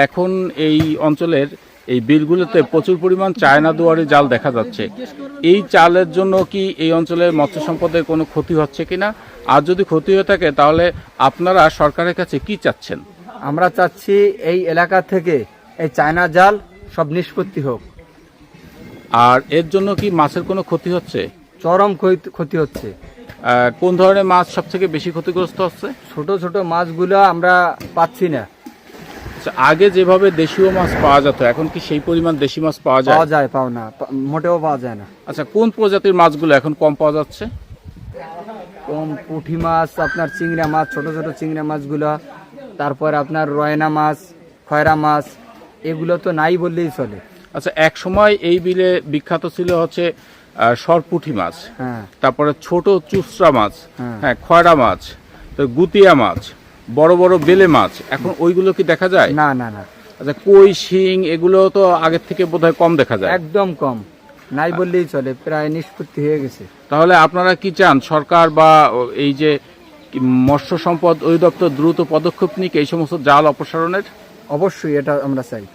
এখন এই অঞ্চলের এই বিলগুলোতে প্রচুর পরিমাণ চায়না দুয়ারি জাল দেখা যাচ্ছে। এই চালের জন্য কি এই অঞ্চলের মৎস্য সম্পদের কোনো ক্ষতি হচ্ছে কিনা, আর যদি ক্ষতি হয়ে থাকে তাহলে আপনারা সরকারের কাছে কি চাচ্ছেন? আমরা চাচ্ছি এই এলাকা থেকে এই চায়না জাল সব নিষ্পত্তি হোক। আর এর জন্য কি মাছের কোনো ক্ষতি হচ্ছে? চরম ক্ষতি হচ্ছে। কোন ধরনের মাছ সব থেকে বেশি ক্ষতিগ্রস্ত হচ্ছে? ছোট ছোট মাছগুলো আমরা পাচ্ছি না। আগে যেভাবে দেশীয় মাছ পাওয়া যেত, এখন কি সেই পরিমাণ দেশি মাছ পাওয়া যায়? পাও না, মোটেও পাওয়া যায় না। আচ্ছা, কোন প্রজাতির মাছগুলো এখন কম পাওয়া যাচ্ছে? কম পুঁটি মাছ, আপনার চিংড়া মাছ, ছোট ছোট চিংড়া মাছগুলো, তারপর আপনার রয়না মাছ, খয়রা মাছ, এগুলো তো নাই বললেই চলে। আচ্ছা, এক সময় এই বিলে বিখ্যাত ছিল হচ্ছে সরপুঁটি মাছ, হ্যাঁ, তারপরে ছোট চুচড়া মাছ, হ্যাঁ, হ্যাঁ, খয়রা মাছ, তো গুতিয়া মাছ, বড় বড় বেলে মাছ, এখন ওইগুলো কি দেখা যায়? না না না। আচ্ছা, কই, শিং এগুলো তো আগের থেকে বোধহয় কম দেখা যায়। একদম কম, নাই বললেই চলে, প্রায় নিষ্পত্তি হয়ে গেছে। তাহলে আপনারা কি চান সরকার বা এই যে মৎস্য সম্পদ অধিদপ্তর দ্রুত পদক্ষেপ নিক এই সমস্ত জাল অপসারণের? অবশ্যই এটা আমরা চাই।